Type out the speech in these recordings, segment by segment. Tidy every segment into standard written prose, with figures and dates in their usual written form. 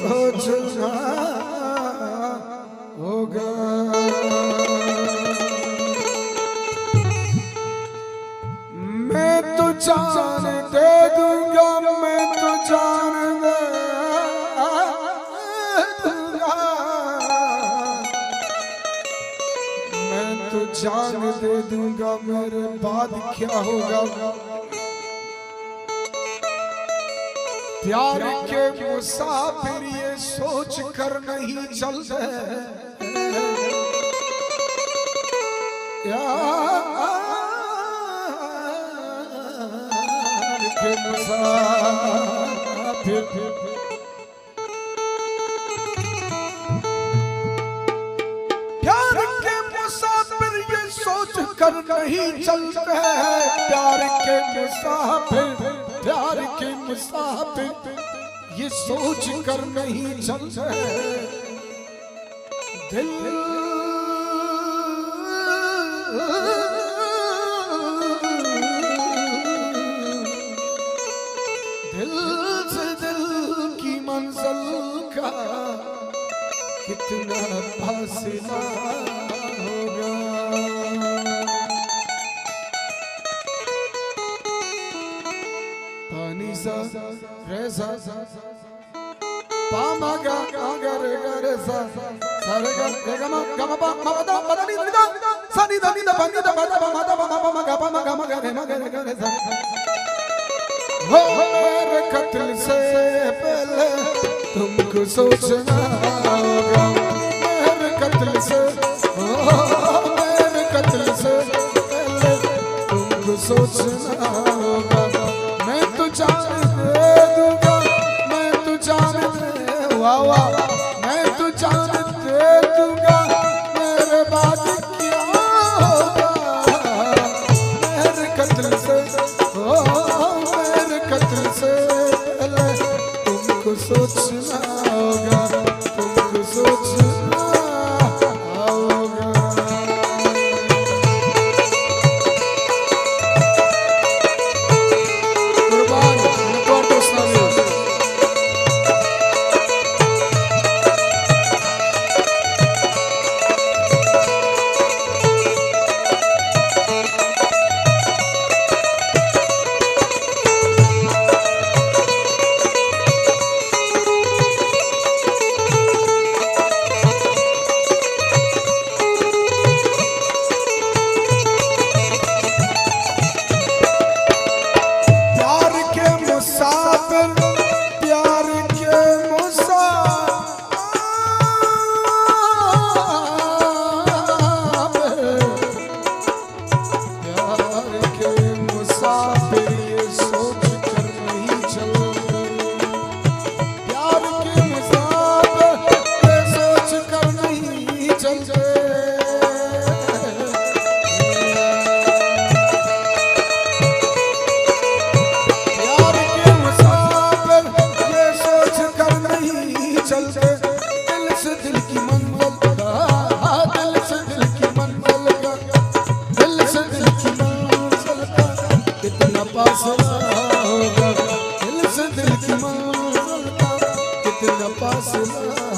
सोचना होगा। मैं तो जान दे दूंगा, मैं तो जान दे दूंगा, मैं तो जान दे दूंगा, मेरे बाद क्या होगा। प्यार के मुसाफिर ये सोच कर नहीं चलते, प्यार के मुसाफिर प्यार के मुसाफिर ये सोच कर नहीं चलते, प्यार के मुसाफिर प्यार के मुसाफिर ये सोच कर नहीं चलते। दिल दिल से दिल की मंजिल का कितना फासला होगा। पानी सा रेसा पामा गा गर गर सा सारे गा गा मा गा मा मा दा मा दा नी दा सा नी दा पानी दा मा दा मा दा मा मा गा मा गा मा गा रे सा। हो मेरे कत्ल से पहले तुमको सोचना होगा, मेरे कत्ल से मेरे कत्ल से पहले तुमको सोचना होगा। मैं तो जान दे दूंगा, मैं तो जान दे वाह वाह, मैं तो जान दे दूंगा, मेरे बाद क्या होगा। मेरे कत्ल से मेरे कत्ल से पहले तुमको सोचना होगा, तुमको सोचना होगा। कुर्बान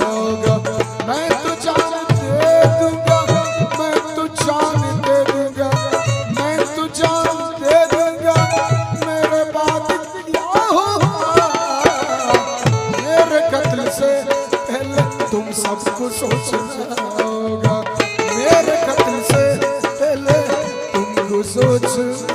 होगा। मैं तो जान दे दूंगा, मैं तो जान दे दूंगा, मैं तो जान दे दूंगा, मेरे बाद क्या होगा। मेरे कत्ल से पहले तुम सबको सोचना होगा, मेरे कत्ल से पहले तुमको सोचना।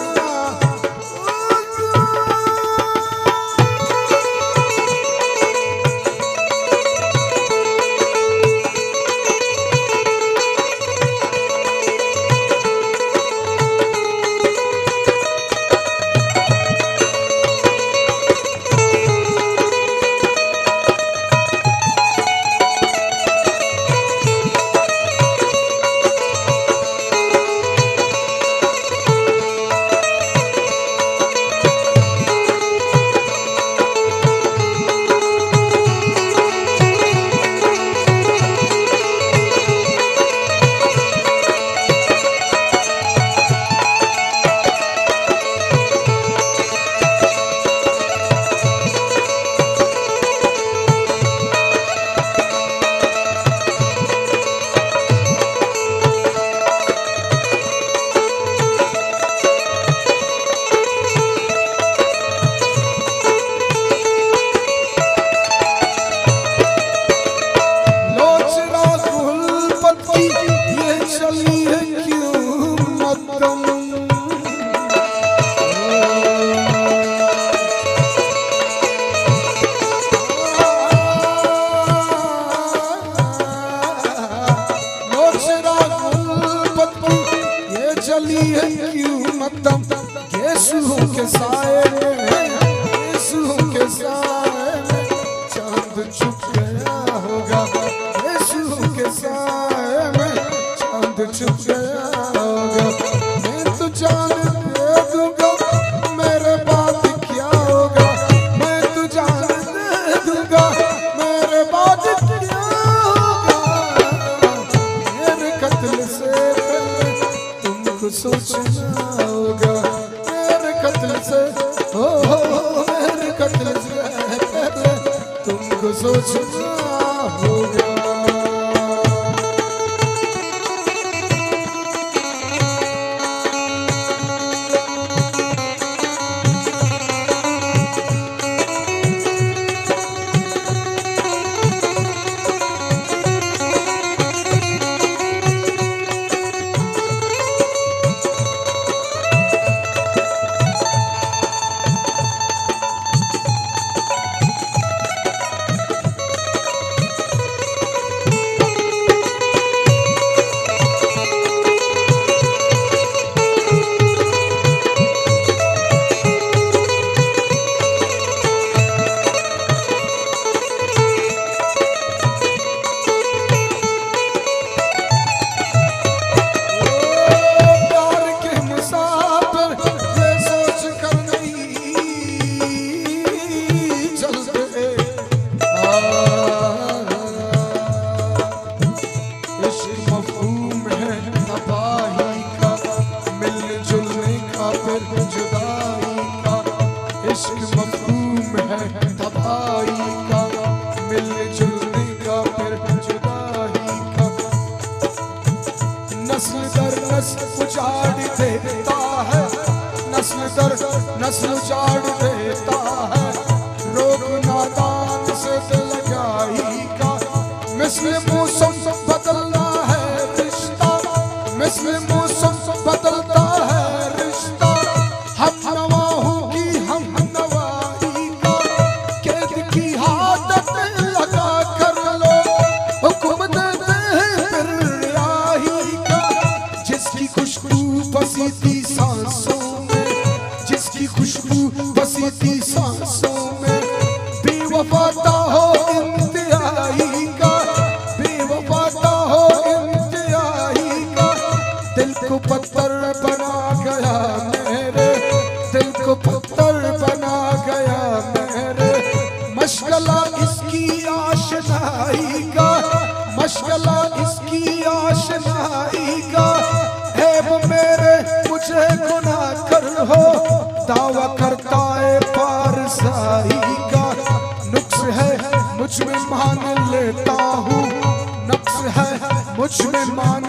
मेरे कत्ल से पहले तुमको सोचना होगा। नस्ल उजाड़ देता है, रोग नादान से दिल लगाई का। मिस्ल मौसम बदलना है रिश्ता, मिस्ल मौसम बदलता है रिश्ता। हम नवाहों की हम नवाई का, कैद की आदत लगा कर लो, हुक्म देते हैं फिर रिहाई का। जिसकी खुशबू बसी थी सांसों में, जिसकी खुशबू बसी थी सांसों में, बेवफाता हो इंतहाई का, बेवफाता हो इंतहाई का। दिल को पत्थर बना गया मेरे, दिल को पत्थर बना गया मेरे। मशगला इसकी आशनाई का, मशगला इसकी आशनाई का। ऐब मेरे मुझे गुनाह कर हो, दावा करता है पारसाई का। नुक्स है मुझ में मान लेता हूँ, नुक्स है मुझ में मान